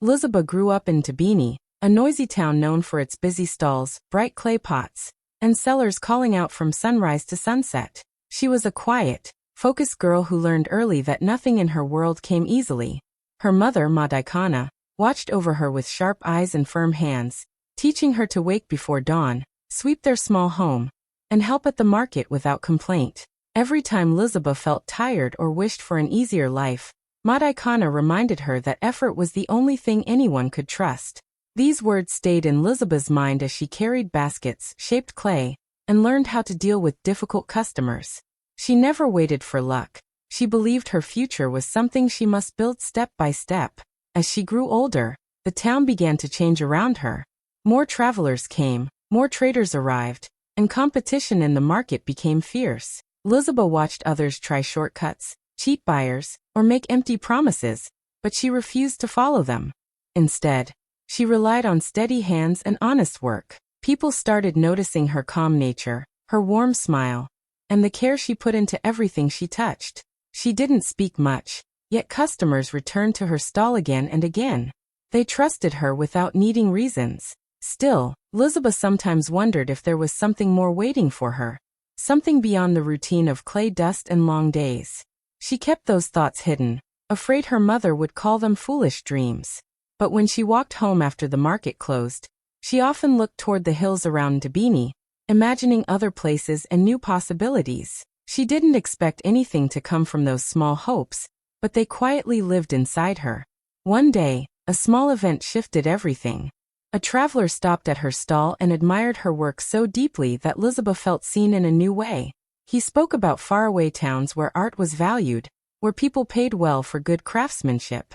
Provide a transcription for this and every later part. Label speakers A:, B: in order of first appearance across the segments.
A: Lizabeth grew up in Tabini, a noisy town known for its busy stalls, bright clay pots, and sellers calling out from sunrise to sunset. She was a quiet, focused girl who learned early that nothing in her world came easily. Her mother, Madikana, watched over her with sharp eyes and firm hands, teaching her to wake before dawn, sweep their small home, and help at the market without complaint. Every time Lizabeth felt tired or wished for an easier life, Madikana reminded her that effort was the only thing anyone could trust. These words stayed in Lizabeth's mind as she carried baskets, shaped clay, and learned how to deal with difficult customers. She never waited for luck. She believed her future was something she must build step by step. As she grew older, the town began to change around her. More travelers came, more traders arrived, and competition in the market became fierce. Lizabeth watched others try shortcuts, cheat buyers, or make empty promises, but she refused to follow them. Instead, she relied on steady hands and honest work. People started noticing her calm nature, her warm smile, and the care she put into everything she touched. She didn't speak much, yet customers returned to her stall again and again. They trusted her without needing reasons. Still, Lizabeth sometimes wondered if there was something more waiting for her, something beyond the routine of clay dust and long days. She kept those thoughts hidden, afraid her mother would call them foolish dreams. But when she walked home after the market closed, she often looked toward the hills around Tabini, imagining other places and new possibilities. She didn't expect anything to come from those small hopes, but they quietly lived inside her. One day, a small event shifted everything. A traveler stopped at her stall and admired her work so deeply that Lizabeth felt seen in a new way. He spoke about faraway towns where art was valued, where people paid well for good craftsmanship.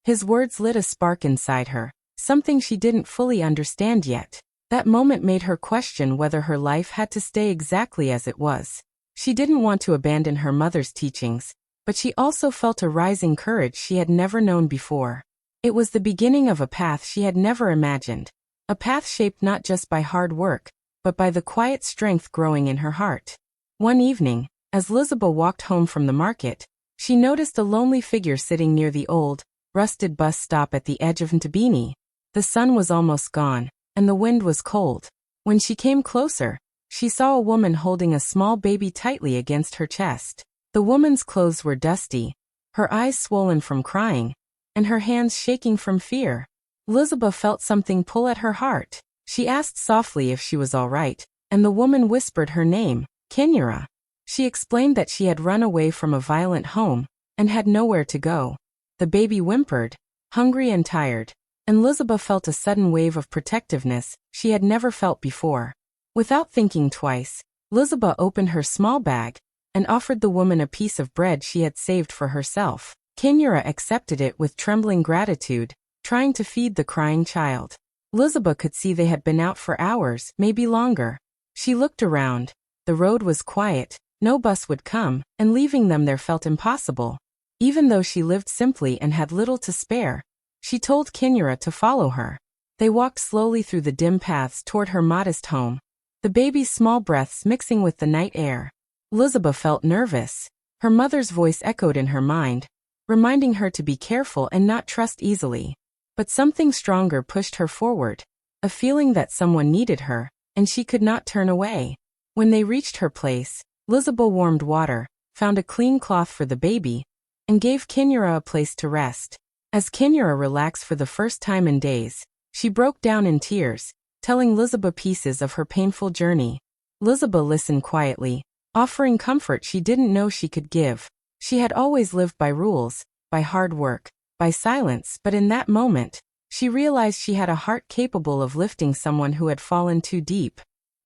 A: His words lit a spark inside her, something she didn't fully understand yet. That moment made her question whether her life had to stay exactly as it was. She didn't want to abandon her mother's teachings, but she also felt a rising courage she had never known before. It was the beginning of a path she had never imagined, a path shaped not just by hard work, but by the quiet strength growing in her heart. One evening, as Lizabeth walked home from the market, she noticed a lonely figure sitting near the old, rusted bus stop at the edge of Ntabini. The sun was almost gone, and the wind was cold. When she came closer, she saw a woman holding a small baby tightly against her chest. The woman's clothes were dusty, her eyes swollen from crying, and her hands shaking from fear. Lizabeth felt something pull at her heart. She asked softly if she was all right, and the woman whispered her name, Kinyura. She explained that she had run away from a violent home, and had nowhere to go. The baby whimpered, hungry and tired, and Lizabeth felt a sudden wave of protectiveness she had never felt before. Without thinking twice, Lizabeth opened her small bag, and offered the woman a piece of bread she had saved for herself. Kinyura accepted it with trembling gratitude, trying to feed the crying child. Lizabeth could see they had been out for hours, maybe longer. She looked around. The road was quiet, no bus would come, and leaving them there felt impossible. Even though she lived simply and had little to spare, she told Kinyura to follow her. They walked slowly through the dim paths toward her modest home, the baby's small breaths mixing with the night air. Lizabeth felt nervous. Her mother's voice echoed in her mind, reminding her to be careful and not trust easily. But something stronger pushed her forward, a feeling that someone needed her, and she could not turn away. When they reached her place, Lizabeth warmed water, found a clean cloth for the baby, and gave Kinyura a place to rest. As Kinyura relaxed for the first time in days, she broke down in tears, telling Lizabeth pieces of her painful journey. Lizabeth listened quietly, offering comfort she didn't know she could give. She had always lived by rules, by hard work, by silence, but in that moment, she realized she had a heart capable of lifting someone who had fallen too deep.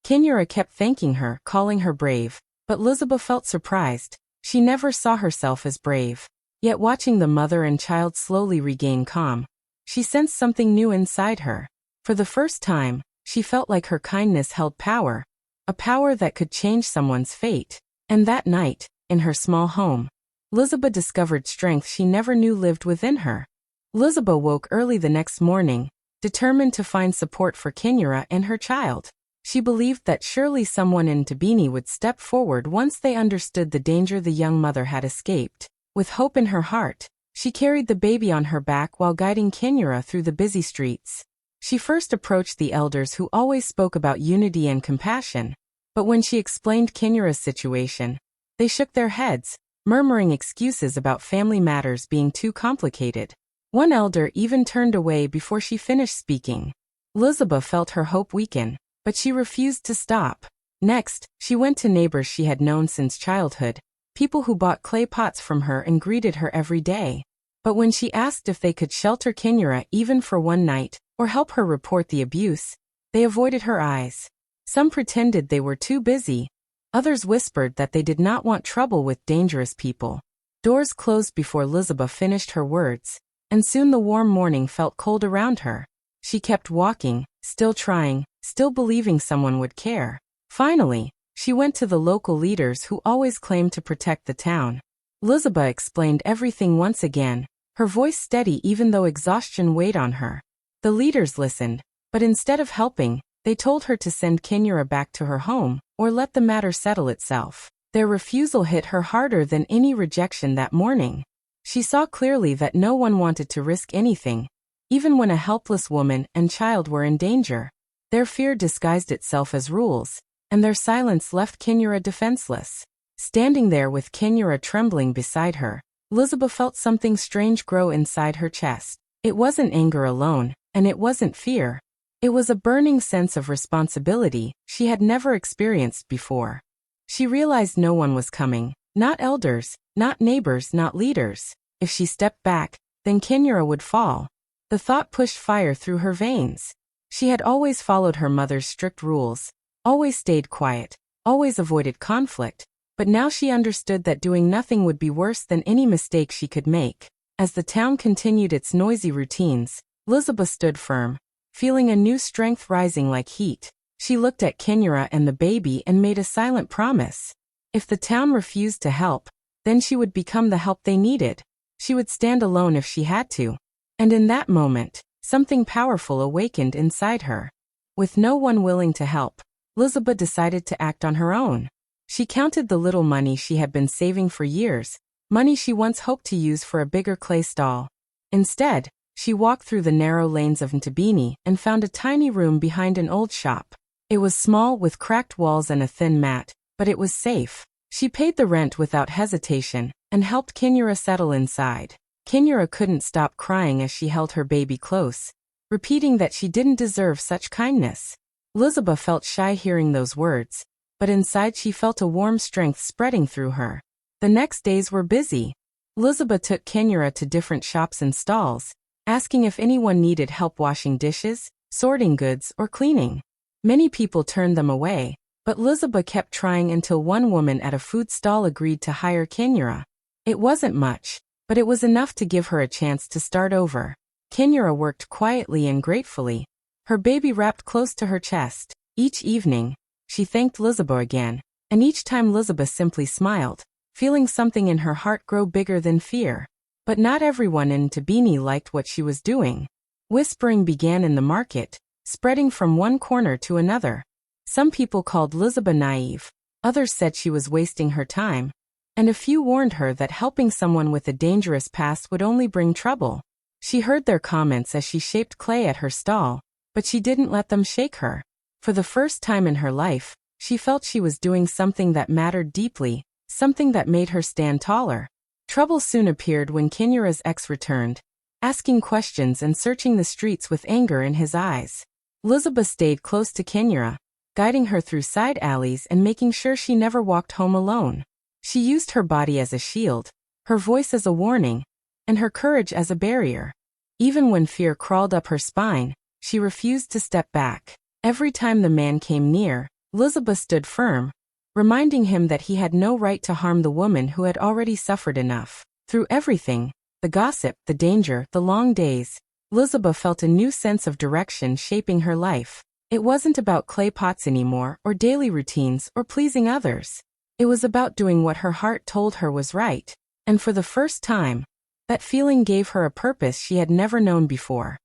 A: Kinyura kept thanking her, calling her brave, but Lizabeth felt surprised. She never saw herself as brave. Yet watching the mother and child slowly regain calm, she sensed something new inside her. For the first time, she felt like her kindness held power, a power that could change someone's fate. And that night, in her small home, Lizabeth discovered strength she never knew lived within her. Lizabeth woke early the next morning, determined to find support for Kinyura and her child. She believed that surely someone in Tabini would step forward once they understood the danger the young mother had escaped. With hope in her heart, She carried the baby on her back while guiding Kinura through the busy streets. She first approached the elders who always spoke about unity and compassion, but when she explained Kinura's situation, they shook their heads, murmuring excuses about family matters being too complicated. One elder even turned away before she finished speaking. Elizabeth felt her hope weaken, but she refused to stop. Next, she went to neighbors she had known since childhood, people who bought clay pots from her and greeted her every day. But when she asked if they could shelter Kinura even for one night, or help her report the abuse, they avoided her eyes. Some pretended they were too busy. Others whispered that they did not want trouble with dangerous people. Doors closed before Elizabeth finished her words, and soon the warm morning felt cold around her. She kept walking, still trying, still believing someone would care. Finally, she went to the local leaders who always claimed to protect the town. Elizabeth explained everything once again, her voice steady even though exhaustion weighed on her. The leaders listened, but instead of helping, they told her to send Kinura back to her home, or let the matter settle itself. Their refusal hit her harder than any rejection that morning. She saw clearly that no one wanted to risk anything, even when a helpless woman and child were in danger. Their fear disguised itself as rules, and their silence left Kinura defenseless. Standing there with Kinura trembling beside her, Elizabeth felt something strange grow inside her chest. It wasn't anger alone, and it wasn't fear. It was a burning sense of responsibility she had never experienced before. She realized no one was coming, not elders, not neighbors, not leaders. If she stepped back, then Kinura would fall. The thought pushed fire through her veins. She had always followed her mother's strict rules, always stayed quiet, always avoided conflict, but now she understood that doing nothing would be worse than any mistake she could make. As the town continued its noisy routines, Elizabeth stood firm, feeling a new strength rising like heat. She looked at Kinura and the baby and made a silent promise. If the town refused to help, then she would become the help they needed. She would stand alone if she had to. And in that moment, something powerful awakened inside her. With no one willing to help, Elizabeth decided to act on her own. She counted the little money she had been saving for years, money she once hoped to use for a bigger clay stall. Instead, she walked through the narrow lanes of Ntabini and found a tiny room behind an old shop. It was small with cracked walls and a thin mat, but it was safe. She paid the rent without hesitation and helped Kinura settle inside. Kinura couldn't stop crying as she held her baby close, repeating that she didn't deserve such kindness. Elizabeth felt shy hearing those words, but inside she felt a warm strength spreading through her. The next days were busy. Elizabeth took Kinura to different shops and stalls, asking if anyone needed help washing dishes, sorting goods, or cleaning. Many people turned them away, but Elizabeth kept trying until one woman at a food stall agreed to hire Kinura. It wasn't much, but it was enough to give her a chance to start over. Kinura worked quietly and gratefully, her baby wrapped close to her chest. Each evening, she thanked Elizabeth again, and each time Elizabeth simply smiled, feeling something in her heart grow bigger than fear. But not everyone in Ntabini liked what she was doing. Whispering began in the market, spreading from one corner to another. Some people called Elizabeth naive, others said she was wasting her time, and a few warned her that helping someone with a dangerous past would only bring trouble. She heard their comments as she shaped clay at her stall, but she didn't let them shake her. For the first time in her life, she felt she was doing something that mattered deeply, something that made her stand taller. Trouble soon appeared when Kinura's ex returned, asking questions and searching the streets with anger in his eyes. Elizabeth stayed close to Kinura, guiding her through side alleys and making sure she never walked home alone. She used her body as a shield, her voice as a warning, and her courage as a barrier. Even when fear crawled up her spine, she refused to step back. Every time the man came near, Elizabeth stood firm, reminding him that he had no right to harm the woman who had already suffered enough. Through everything, the gossip, the danger, the long days, Elizabeth felt a new sense of direction shaping her life. It wasn't about clay pots anymore, or daily routines, or pleasing others. It was about doing what her heart told her was right. And for the first time, that feeling gave her a purpose she had never known before.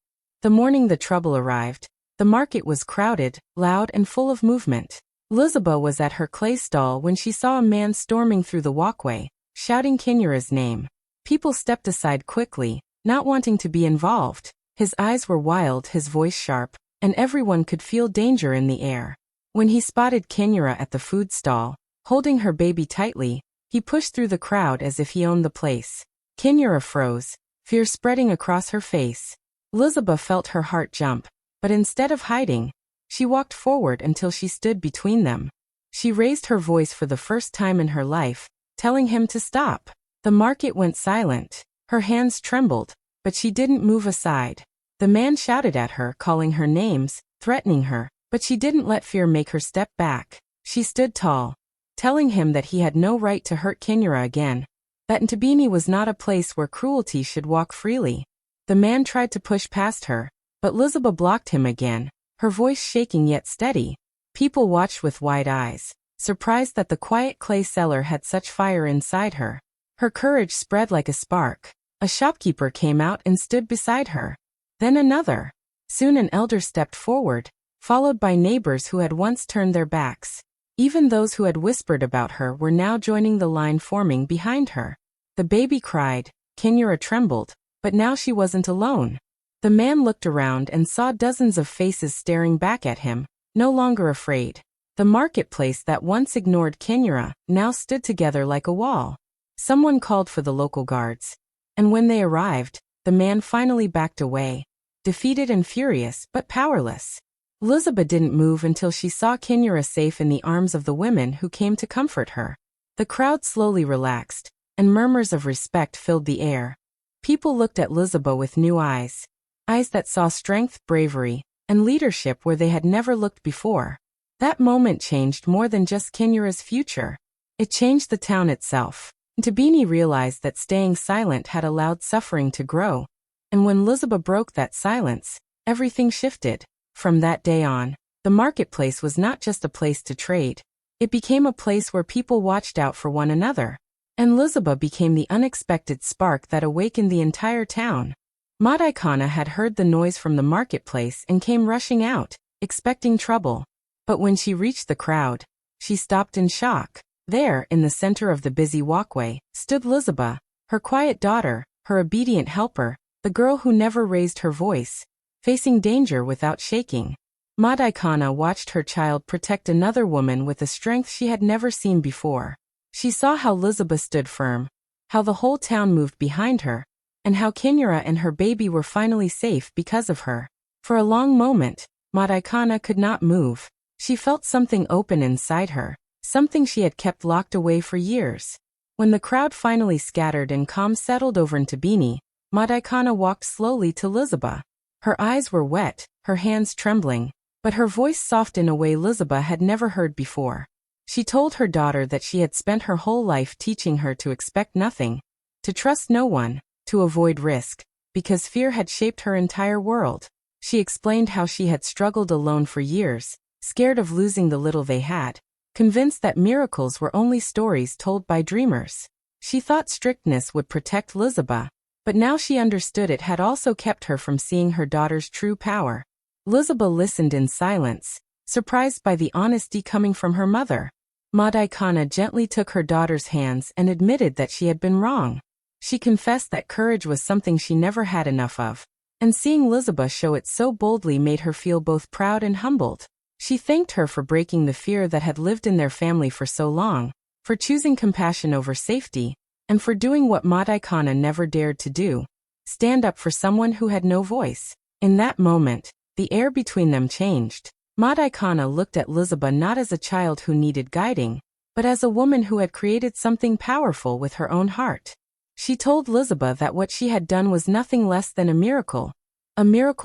A: The morning the trouble arrived, the market was crowded, loud, and full of movement. Elizabeth was at her clay stall when she saw a man storming through the walkway, shouting Kinura's name. People stepped aside quickly, not wanting to be involved. His eyes were wild, his voice sharp, and everyone could feel danger in the air. When he spotted Kinura at the food stall, holding her baby tightly, he pushed through the crowd as if he owned the place. Kinura froze, fear spreading across her face. Elizabeth felt her heart jump, but instead of hiding, she walked forward until she stood between them. She raised her voice for the first time in her life, telling him to stop. The market went silent. Her hands trembled, but she didn't move aside. The man shouted at her, calling her names, threatening her, but she didn't let fear make her step back. She stood tall, telling him that he had no right to hurt Kinura again, that Ntabini was not a place where cruelty should walk freely. The man tried to push past her, but Elizabeth blocked him again, her voice shaking yet steady. People watched with wide eyes, surprised that the quiet clay seller had such fire inside her. Her courage spread like a spark. A shopkeeper came out and stood beside her. Then another. Soon an elder stepped forward, followed by neighbors who had once turned their backs. Even those who had whispered about her were now joining the line forming behind her. The baby cried, Kinura trembled, but now she wasn't alone. The man looked around and saw dozens of faces staring back at him, no longer afraid. The marketplace that once ignored Kinura now stood together like a wall. Someone called for the local guards, and when they arrived, the man finally backed away, defeated and furious but powerless. Elizabeth didn't move until she saw Kinura safe in the arms of the women who came to comfort her. The crowd slowly relaxed, and murmurs of respect filled the air. People looked at Elizabeth with new eyes, eyes that saw strength, bravery, and leadership where they had never looked before. That moment changed more than just Kinura's future. It changed the town itself. Ntabini realized that staying silent had allowed suffering to grow, and when Elizabeth broke that silence, everything shifted. From that day on, the marketplace was not just a place to trade. It became a place where people watched out for one another. And Elizabeth became the unexpected spark that awakened the entire town. Madikana had heard the noise from the marketplace and came rushing out, expecting trouble. But when she reached the crowd, she stopped in shock. There, in the center of the busy walkway, stood Elizabeth, her quiet daughter, her obedient helper, the girl who never raised her voice, facing danger without shaking. Madikana watched her child protect another woman with a strength she had never seen before. She saw how Elizabeth stood firm, how the whole town moved behind her, and how Kinura and her baby were finally safe because of her. For a long moment, Madikana could not move. She felt something open inside her, something she had kept locked away for years. When the crowd finally scattered and calm settled over Ntabini, Madikana walked slowly to Elizabeth. Her eyes were wet, her hands trembling, but her voice soft in a way Elizabeth had never heard before. She told her daughter that she had spent her whole life teaching her to expect nothing, to trust no one, to avoid risk, because fear had shaped her entire world. She explained how she had struggled alone for years, scared of losing the little they had, convinced that miracles were only stories told by dreamers. She thought strictness would protect Elizabeth, but now she understood it had also kept her from seeing her daughter's true power. Elizabeth listened in silence, surprised by the honesty coming from her mother. Madikana gently took her daughter's hands and admitted that she had been wrong. She confessed that courage was something she never had enough of, and seeing Elizabeth show it so boldly made her feel both proud and humbled. She thanked her for breaking the fear that had lived in their family for so long, for choosing compassion over safety, and for doing what Madikana never dared to do, stand up for someone who had no voice. In that moment, the air between them changed. Madikana looked at Elizabeth not as a child who needed guiding, but as a woman who had created something powerful with her own heart. She told Elizabeth that what she had done was nothing less than a miracle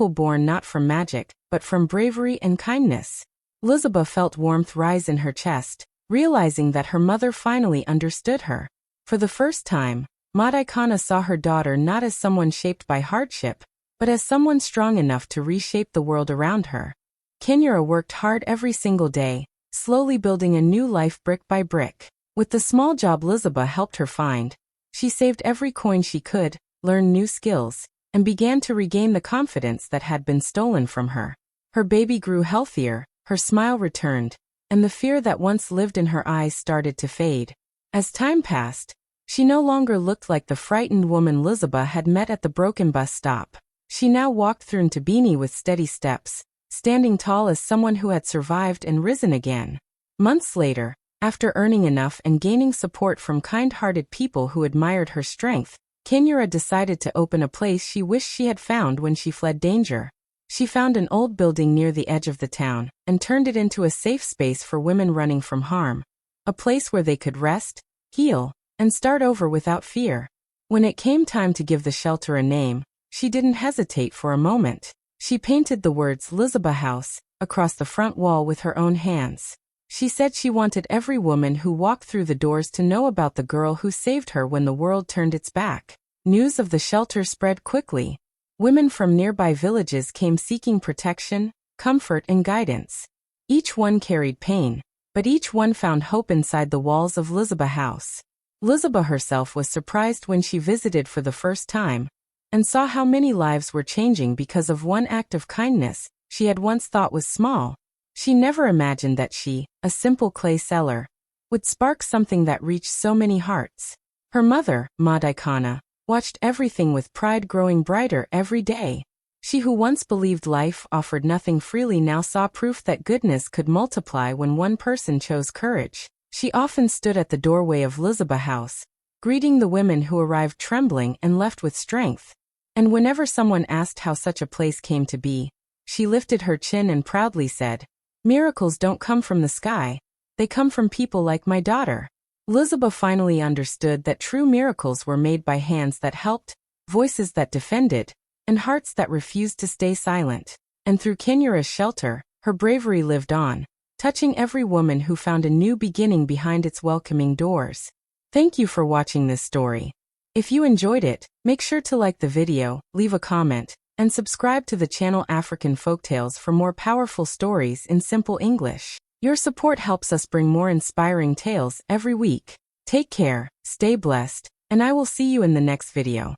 A: born not from magic, but from bravery and kindness. Elizabeth felt warmth rise in her chest, realizing that her mother finally understood her. For the first time, Madikana saw her daughter not as someone shaped by hardship, but as someone strong enough to reshape the world around her. Kinura worked hard every single day, slowly building a new life brick by brick. With the small job Elizabeth helped her find, she saved every coin she could, learned new skills, and began to regain the confidence that had been stolen from her. Her baby grew healthier, her smile returned, and the fear that once lived in her eyes started to fade. As time passed, She no longer looked like the frightened woman Lizabeth had met at the broken bus stop. She now walked through Tabini with steady steps, standing tall as someone who had survived and risen again. Months later, after earning enough and gaining support from kind-hearted people who admired her strength, Kenyura decided to open a place she wished she had found when she fled danger. She found an old building near the edge of the town and turned it into a safe space for women running from harm. A place where they could rest, heal, and start over without fear. When it came time to give the shelter a name, she didn't hesitate for a moment. She painted the words Lizabeth House across the front wall with her own hands. She said she wanted every woman who walked through the doors to know about the girl who saved her when the world turned its back. News of the shelter spread quickly. Women from nearby villages came seeking protection, comfort, and guidance. Each one carried pain, but each one found hope inside the walls of Lizabeth House. Lizabeth herself was surprised when she visited for the first time and saw how many lives were changing because of one act of kindness she had once thought was small. She never imagined that she, a simple clay seller, would spark something that reached so many hearts. Her mother, Madaikana, watched everything with pride growing brighter every day. She who once believed life offered nothing freely now saw proof that goodness could multiply when one person chose courage. She often stood at the doorway of Lizabeth House, greeting the women who arrived trembling and left with strength. And whenever someone asked how such a place came to be, she lifted her chin and proudly said, "Miracles don't come from the sky, they come from people like my daughter." Lizabeth finally understood that true miracles were made by hands that helped, voices that defended, and hearts that refused to stay silent. And through Kenyura's shelter, her bravery lived on, touching every woman who found a new beginning behind its welcoming doors. Thank you for watching this story. If you enjoyed it, make sure to like the video, leave a comment, and subscribe to the channel African Folktales for more powerful stories in simple English. Your support helps us bring more inspiring tales every week. Take care, stay blessed, and I will see you in the next video.